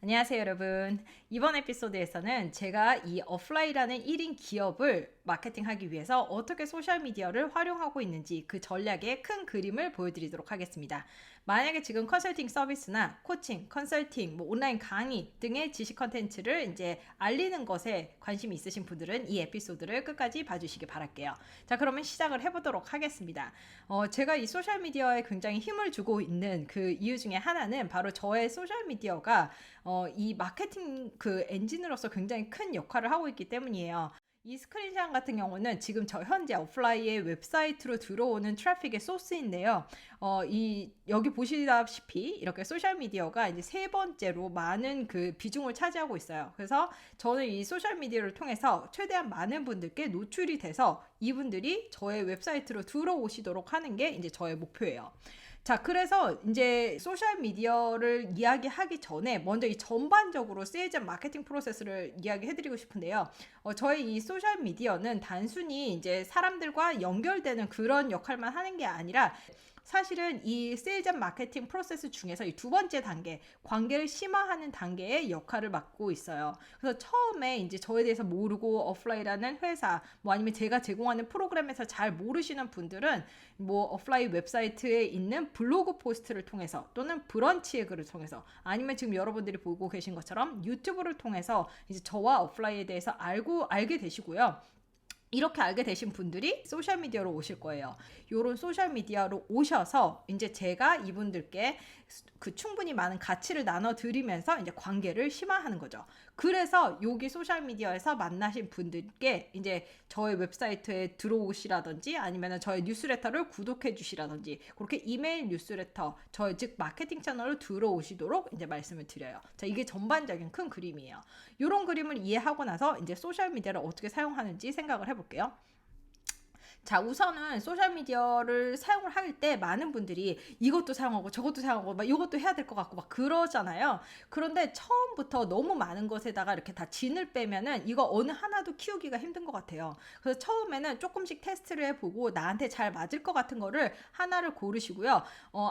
안녕하세요, 여러분. 이번 에피소드에서는 제가 이 어플라이라는 1인 기업을 마케팅하기 위해서 어떻게 소셜미디어를 활용하고 있는지 그 전략의 큰 그림을 보여드리도록 하겠습니다. 만약에 지금 컨설팅 서비스나 코칭, 컨설팅, 온라인 강의 등의 지식 컨텐츠를 이제 알리는 것에 관심이 있으신 분들은 이 에피소드를 끝까지 봐주시기 바랄게요. 자, 그러면 시작을 해보도록 하겠습니다. 제가 이 소셜미디어에 굉장히 힘을 주고 있는 그 이유 중에 하나는 바로 저의 소셜미디어가 이 마케팅 그 엔진으로서 굉장히 큰 역할을 하고 있기 때문이에요. 이 스크린샷 같은 경우는 지금 저 현재 어플라이의 웹사이트로 들어오는 트래픽의 소스인데요. 여기 보시다시피 이렇게 소셜미디어가 이제 세 번째로 많은 그 비중을 차지하고 있어요. 그래서 저는 이 소셜미디어를 통해서 최대한 많은 분들께 노출이 돼서 이분들이 저의 웹사이트로 들어오시도록 하는 게 이제 저의 목표예요. 자, 그래서 이제 소셜미디어를 이야기하기 전에 먼저 이 전반적으로 세일즈 마케팅 프로세스를 이야기해드리고 싶은데요. 저희 이 소셜미디어는 단순히 이제 사람들과 연결되는 그런 역할만 하는 게 아니라 사실은 이 세일즈 마케팅 프로세스 중에서 이 두 번째 단계, 관계를 심화하는 단계의 역할을 맡고 있어요. 그래서 처음에 이제 저에 대해서 모르고 어플라이라는 회사, 아니면 제가 제공하는 프로그램에서 잘 모르시는 분들은 어플라이 웹사이트에 있는 블로그 포스트를 통해서 또는 브런치의 글을 통해서 아니면 지금 여러분들이 보고 계신 것처럼 유튜브를 통해서 이제 저와 어플라이에 대해서 알게 되시고요. 이렇게 알게 되신 분들이 소셜미디어로 오실 거예요. 요런 소셜미디어로 오셔서 이제 제가 이분들께 그 충분히 많은 가치를 나눠드리면서 이제 관계를 심화하는 거죠. 그래서 여기 소셜미디어에서 만나신 분들께 이제 저의 웹사이트에 들어오시라든지 아니면 저의 뉴스레터를 구독해 주시라든지 그렇게 이메일 뉴스레터, 저의 즉 마케팅 채널로 들어오시도록 이제 말씀을 드려요. 자, 이게 전반적인 큰 그림이에요. 요런 그림을 이해하고 나서 이제 소셜미디어를 어떻게 사용하는지 생각을 해볼게요. 자, 우선은 소셜미디어를 사용을 할 때 많은 분들이 이것도 사용하고 저것도 사용하고 막 이것도 해야 될 것 같고 막 그러잖아요. 그런데 처음부터 너무 많은 것에다가 이렇게 다 진을 빼면은 이거 어느 하나도 키우기가 힘든 것 같아요. 그래서 처음에는 조금씩 테스트를 해보고 나한테 잘 맞을 것 같은 거를 하나를 고르시고요.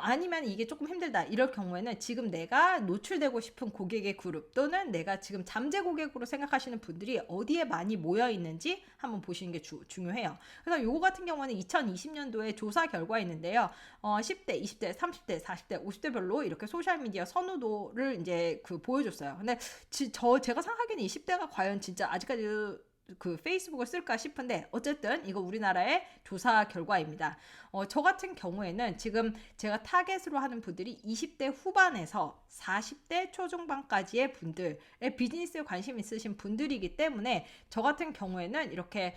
아니면 이게 조금 힘들다 이럴 경우에는 지금 내가 노출되고 싶은 고객의 그룹 또는 내가 지금 잠재 고객으로 생각하시는 분들이 어디에 많이 모여 있는지 한번 보시는 게 중요해요. 그래서 요거 같은 경우는 2020년도에 조사 결과가 있는데요. 10대, 20대, 30대, 40대, 50대별로 이렇게 소셜미디어 선호도를 이제 보여줬어요. 근데 제가 생각하기에는 20대가 과연 진짜 아직까지 그 페이스북을 쓸까 싶은데 어쨌든 이거 우리나라의 조사 결과입니다. 저 같은 경우에는 지금 제가 타겟으로 하는 분들이 20대 후반에서 40대 초중반까지의 분들의 비즈니스에 관심 있으신 분들이기 때문에 저 같은 경우에는 이렇게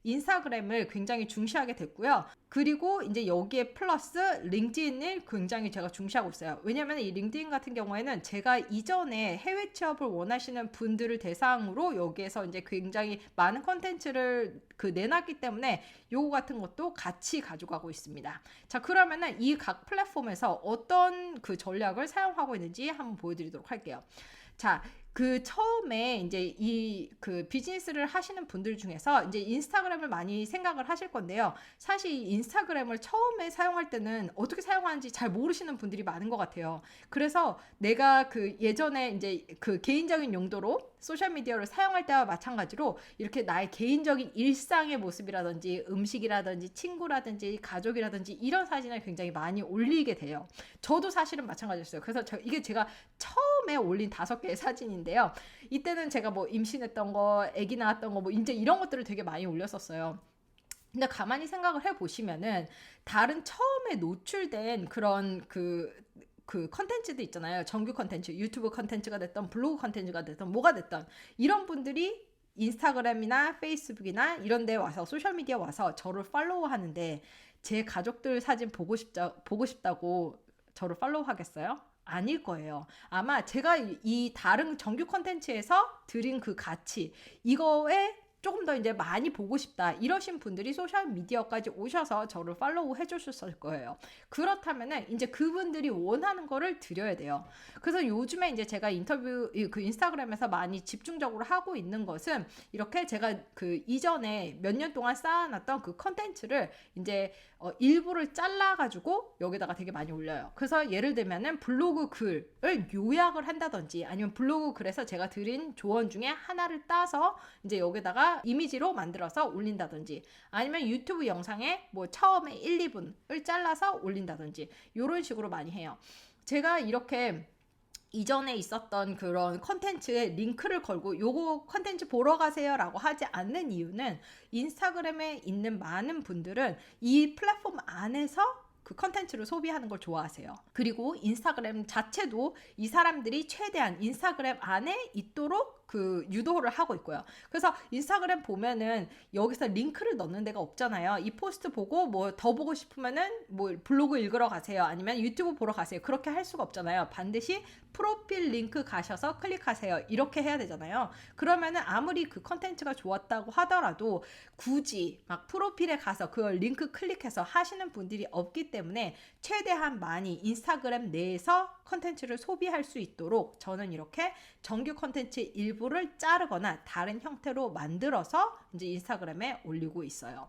인스타그램을 굉장히 중시하게 됐고요. 그리고 이제 여기에 플러스 링크드인을 굉장히 제가 중시하고 있어요. 왜냐면 이 링크드인 같은 경우에는 제가 이전에 해외 취업을 원하시는 분들을 대상으로 여기에서 이제 굉장히 많은 컨텐츠를 내놨기 때문에 요거 같은 것도 같이 가져가고 있습니다. 자, 그러면은 이 각 플랫폼에서 어떤 그 전략을 사용하고 있는지 한번 보여드리도록 할게요. 자, 처음에 이제 비즈니스를 하시는 분들 중에서 이제 인스타그램을 많이 생각을 하실 건데요. 사실 인스타그램을 처음에 사용할 때는 어떻게 사용하는지 잘 모르시는 분들이 많은 것 같아요. 그래서 내가 예전에 이제 개인적인 용도로 소셜미디어를 사용할 때와 마찬가지로 이렇게 나의 개인적인 일상의 모습이라든지 음식이라든지 친구라든지 가족이라든지 이런 사진을 굉장히 많이 올리게 돼요. 저도 사실은 마찬가지였어요. 그래서 이게 제가 처음에 올린 5개의 사진인데요. 이때는 제가 임신했던 거, 아기 낳았던 거, 이제 이런 것들을 되게 많이 올렸었어요. 근데 가만히 생각을 해보시면은 다른 처음에 노출된 그런 컨텐츠도 있잖아요. 정규 컨텐츠, 유튜브 컨텐츠가 됐던 블로그 컨텐츠가 됐던 뭐가 됐던 이런 분들이 인스타그램이나 페이스북이나 이런 데 와서 소셜미디어 와서 저를 팔로우 하는데 제 가족들 사진 보고 싶다고 저를 팔로우 하겠어요? 아닐 거예요. 아마 제가 이 다른 정규 컨텐츠에서 드린 그 가치 이거에 조금 더 이제 많이 보고 싶다 이러신 분들이 소셜 미디어까지 오셔서 저를 팔로우 해주셨을 거예요. 그렇다면은 이제 그분들이 원하는 거를 드려야 돼요. 그래서 요즘에 이제 제가 그 인스타그램에서 많이 집중적으로 하고 있는 것은 이렇게 제가 그 이전에 몇 년 동안 쌓아놨던 그 컨텐츠를 이제 일부를 잘라가지고 여기다가 되게 많이 올려요. 그래서 예를 들면은 블로그 글을 요약을 한다든지 아니면 블로그 글에서 제가 드린 조언 중에 하나를 따서 이제 여기다가 이미지로 만들어서 올린다든지 아니면 유튜브 영상에 뭐 처음에 1, 2분을 잘라서 올린다든지 이런 식으로 많이 해요. 제가 이렇게 이전에 있었던 그런 컨텐츠에 링크를 걸고 요거 컨텐츠 보러 가세요 라고 하지 않는 이유는 인스타그램에 있는 많은 분들은 이 플랫폼 안에서 그 컨텐츠를 소비하는 걸 좋아하세요. 그리고 인스타그램 자체도 이 사람들이 최대한 인스타그램 안에 있도록 그 유도를 하고 있고요. 그래서 인스타그램 보면은 여기서 링크를 넣는 데가 없잖아요. 이 포스트 보고 뭐 더 보고 싶으면은 뭐 블로그 읽으러 가세요. 아니면 유튜브 보러 가세요. 그렇게 할 수가 없잖아요. 반드시 프로필 링크 가셔서 클릭하세요. 이렇게 해야 되잖아요. 그러면은 아무리 그 컨텐츠가 좋았다고 하더라도 굳이 막 프로필에 가서 그 링크 클릭해서 하시는 분들이 없기 때문에 최대한 많이 인스타그램 내에서 컨텐츠를 소비할 수 있도록 저는 이렇게 정규 컨텐츠 일부를 자르거나 다른 형태로 만들어서 이제 인스타그램에 올리고 있어요.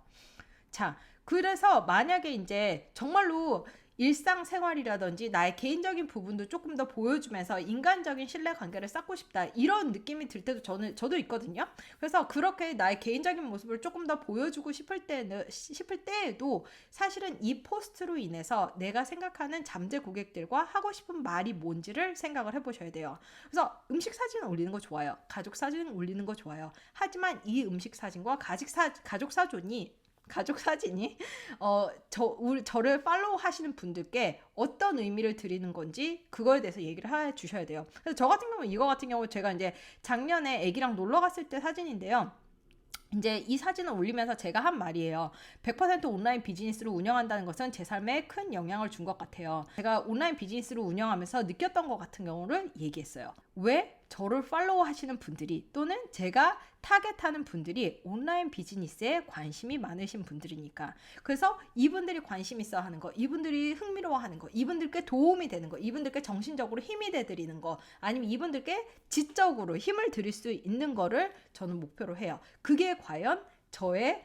자, 그래서 만약에 이제 정말로 일상생활이라든지 나의 개인적인 부분도 조금 더 보여주면서 인간적인 신뢰관계를 쌓고 싶다 이런 느낌이 들 때도 저도 있거든요. 그래서 그렇게 나의 개인적인 모습을 조금 더 보여주고 싶을 때에도 사실은 이 포스트로 인해서 내가 생각하는 잠재 고객들과 하고 싶은 말이 뭔지를 생각을 해보셔야 돼요. 그래서 음식 사진 올리는 거 좋아요. 가족 사진 올리는 거 좋아요. 하지만 이 음식 사진과 가족 사진이 저를 팔로우 하시는 분들께 어떤 의미를 드리는 건지 그거에 대해서 얘기를 해 주셔야 돼요. 그래서 저 같은 경우 이거 같은 경우 제가 이제 작년에 애기랑 놀러 갔을 때 사진인데요. 이제 이 사진을 올리면서 제가 한 말이에요. 100% 온라인 비즈니스를 운영한다는 것은 제 삶에 큰 영향을 준 것 같아요. 제가 온라인 비즈니스를 운영하면서 느꼈던 것 같은 경우를 얘기했어요. 왜? 저를 팔로우 하시는 분들이 또는 제가 타겟하는 분들이 온라인 비즈니스에 관심이 많으신 분들이니까. 그래서 이분들이 관심 있어 하는 거, 이분들이 흥미로워 하는 거, 이분들께 도움이 되는 거, 이분들께 정신적으로 힘이 돼드리는 거, 아니면 이분들께 지적으로 힘을 드릴 수 있는 거를 저는 목표로 해요. 그게 과연 저의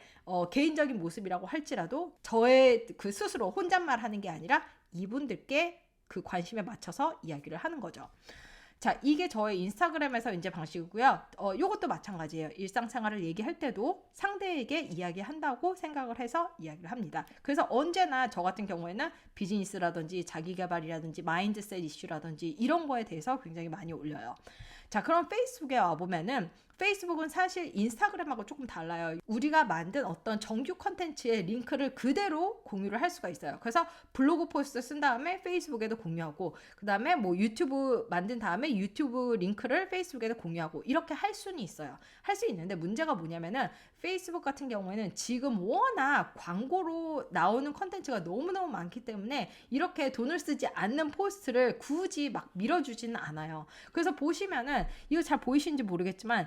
개인적인 모습이라고 할지라도 저의 그 스스로 혼잣말 하는 게 아니라 이분들께 그 관심에 맞춰서 이야기를 하는 거죠. 자, 이게 저의 인스타그램에서 이제 방식이고요. 요것도 마찬가지예요. 일상생활을 얘기할 때도 상대에게 이야기한다고 생각을 해서 이야기를 합니다. 그래서 언제나 저 같은 경우에는 비즈니스라든지 자기개발이라든지 마인드셋 이슈라든지 이런 거에 대해서 굉장히 많이 올려요. 자, 그럼 페이스북에 와보면은 페이스북은 사실 인스타그램하고 조금 달라요. 우리가 만든 어떤 정규 컨텐츠의 링크를 그대로 공유를 할 수가 있어요. 그래서 블로그 포스트 쓴 다음에 페이스북에도 공유하고 그 다음에 뭐 유튜브 만든 다음에 유튜브 링크를 페이스북에도 공유하고 이렇게 할 수는 있어요. 할 수 있는데 문제가 뭐냐면은 페이스북 같은 경우에는 지금 워낙 광고로 나오는 컨텐츠가 너무너무 많기 때문에 이렇게 돈을 쓰지 않는 포스트를 굳이 막 밀어주지는 않아요. 그래서 보시면은 이거 잘 보이시는지 모르겠지만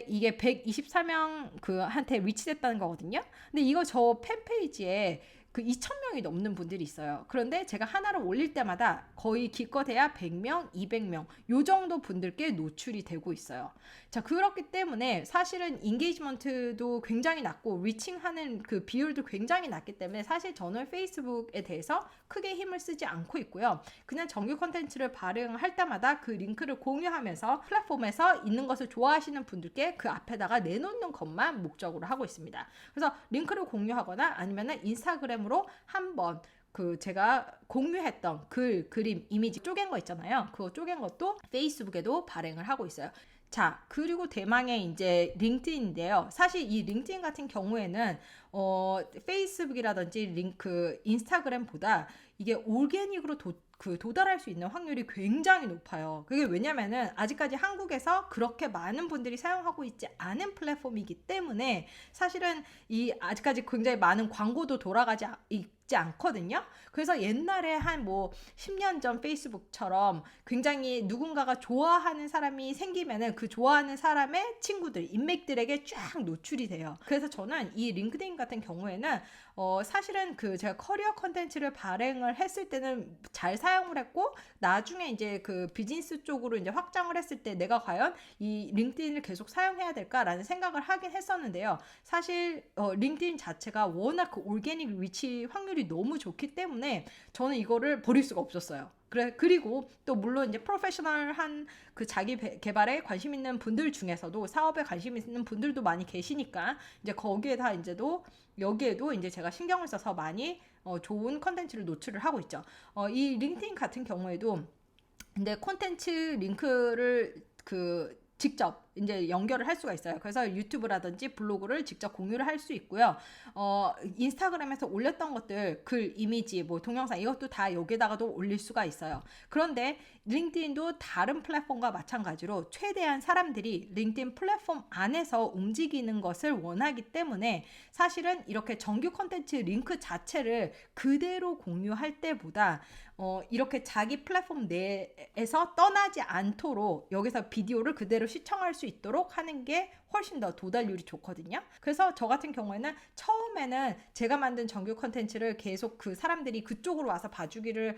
이게 124명 한테 리치됐다는 거거든요. 근데 이거 저 팬페이지에 그 2,000명이 넘는 분들이 있어요. 그런데 제가 하나를 올릴 때마다 거의 기껏해야 100명, 200명 요 정도 분들께 노출이 되고 있어요. 자, 그렇기 때문에 사실은 인게이지먼트도 굉장히 낮고 리칭하는 그 비율도 굉장히 낮기 때문에 사실 저는 페이스북에 대해서 크게 힘을 쓰지 않고 있고요. 그냥 정규 콘텐츠를 발행할 때마다 그 링크를 공유하면서 플랫폼에서 있는 것을 좋아하시는 분들께 그 앞에다가 내놓는 것만 목적으로 하고 있습니다. 그래서 링크를 공유하거나 아니면은 인스타그램으로 한번 제가 공유했던 그림, 이미지 쪼갠 거 있잖아요. 그거 쪼갠 것도 페이스북에도 발행을 하고 있어요. 자, 그리고 대망의 이제 링크드인인데요. 사실 이 링크드인 같은 경우에는 페이스북이라든지 인스타그램보다 이게 오르게닉으로 도달할 수 있는 확률이 굉장히 높아요. 그게 왜냐면은 아직까지 한국에서 그렇게 많은 분들이 사용하고 있지 않은 플랫폼이기 때문에 사실은 아직까지 굉장히 많은 광고도 있지 않거든요. 그래서 옛날에 한 뭐 10년 전 페이스북처럼 굉장히 누군가가 좋아하는 사람이 생기면은 그 좋아하는 사람의 친구들, 인맥들에게 쫙 노출이 돼요. 그래서 저는 이 링크드인 같은 경우에는 사실은 그 제가 커리어 컨텐츠를 발행을 했을 때는 잘 사용을 했고, 나중에 이제 그 비즈니스 쪽으로 이제 확장을 했을 때 내가 과연 이 링크드인을 계속 사용해야 될까라는 생각을 하긴 했었는데요. 사실 링크드인 자체가 워낙 그 올게닉 리치 확률이 너무 좋기 때문에 저는 이거를 버릴 수가 없었어요. 그리고 또 물론 이제 프로페셔널한 그 자기 개발에 관심 있는 분들 중에서도 사업에 관심 있는 분들도 많이 계시니까 이제 거기에다 이제도 여기에도 이제 제가 신경을 써서 많이 좋은 컨텐츠를 노출을 하고 있죠. 이 링크드인 같은 경우에도 근데 콘텐츠 링크를 직접 이제 연결을 할 수가 있어요. 그래서 유튜브라든지 블로그를 직접 공유를 할 수 있고요. 인스타그램에서 올렸던 것들, 글, 이미지, 뭐 동영상 이것도 다 여기다가도 올릴 수가 있어요. 그런데 링크드인도 다른 플랫폼과 마찬가지로 최대한 사람들이 링크드인 플랫폼 안에서 움직이는 것을 원하기 때문에 사실은 이렇게 정규 콘텐츠 링크 자체를 그대로 공유할 때보다 이렇게 자기 플랫폼 내에서 떠나지 않도록 여기서 비디오를 그대로 시청할 수 있도록 하는 게 훨씬 더 도달률이 좋거든요. 그래서 저 같은 경우에는 처음에는 제가 만든 정규 컨텐츠를 계속 그 사람들이 그쪽으로 와서 봐주기를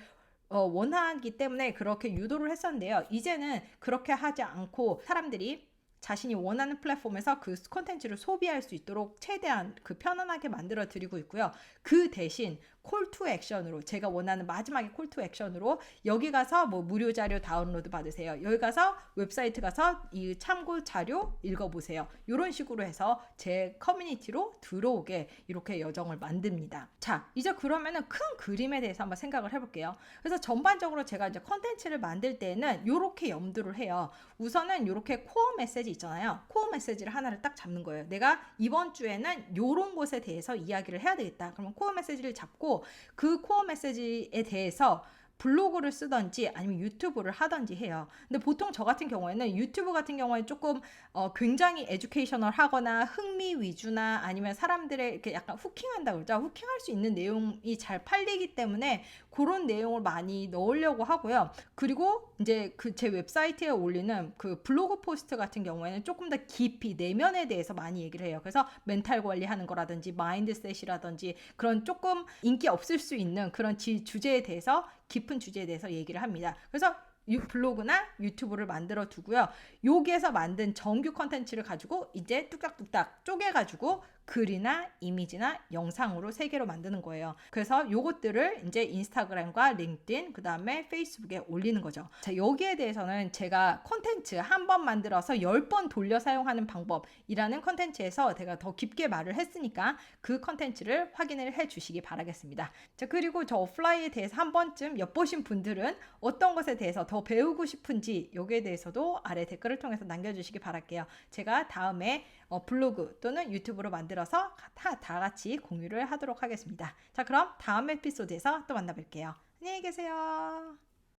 원하기 때문에 그렇게 유도를 했었는데요. 이제는 그렇게 하지 않고 사람들이 자신이 원하는 플랫폼에서 그 콘텐츠를 소비할 수 있도록 최대한 편안하게 만들어 드리고 있고요. 그 대신 콜 투 액션으로, 제가 원하는 마지막에 콜 투 액션으로 여기 가서 뭐 무료 자료 다운로드 받으세요. 여기 가서 웹사이트 가서 이 참고 자료 읽어보세요. 이런 식으로 해서 제 커뮤니티로 들어오게 이렇게 여정을 만듭니다. 자, 이제 그러면은 큰 그림에 대해서 한번 생각을 해볼게요. 그래서 전반적으로 제가 이제 컨텐츠를 만들 때는 이렇게 염두를 해요. 우선은 이렇게 코어 메시지 있잖아요. 코어 메시지를 하나를 딱 잡는 거예요. 내가 이번 주에는 이런 것에 대해서 이야기를 해야 되겠다. 그러면 코어 메시지를 잡고 그 코어 메시지에 대해서 블로그를 쓰던지 아니면 유튜브를 하던지 해요. 근데 보통 저 같은 경우에는 유튜브 같은 경우에 조금 굉장히 에듀케이셔널 하거나 흥미 위주나 아니면 사람들의 이렇게 약간 후킹한다 그러죠. 후킹할 수 있는 내용이 잘 팔리기 때문에 그런 내용을 많이 넣으려고 하고요. 그리고 이제 제 웹사이트에 올리는 그 블로그 포스트 같은 경우에는 조금 더 깊이 내면에 대해서 많이 얘기를 해요. 그래서 멘탈 관리하는 거라든지 마인드셋이라든지 그런 조금 인기 없을 수 있는 그런 주제에 대해서 깊은 주제에 대해서 얘기를 합니다. 그래서 블로그나 유튜브를 만들어 두고요. 여기에서 만든 정규 컨텐츠를 가지고 이제 뚝딱뚝딱 쪼개가지고 글이나 이미지나 영상으로 3개로 만드는 거예요. 그래서 요것들을 이제 인스타그램과 링크드인, 그 다음에 페이스북에 올리는 거죠. 자, 여기에 대해서는 제가 콘텐츠 한 번 만들어서 10번 돌려 사용하는 방법이라는 콘텐츠에서 제가 더 깊게 말을 했으니까 그 콘텐츠를 확인을 해 주시기 바라겠습니다. 자, 그리고 저 오프라인에 대해서 한 번쯤 엿보신 분들은 어떤 것에 대해서 더 배우고 싶은지 여기에 대해서도 아래 댓글을 통해서 남겨주시기 바랄게요. 제가 다음에 블로그 또는 유튜브로 만들어서 다 같이 공유를 하도록 하겠습니다. 자, 그럼 다음 에피소드에서 또 만나뵐게요. 안녕히 계세요.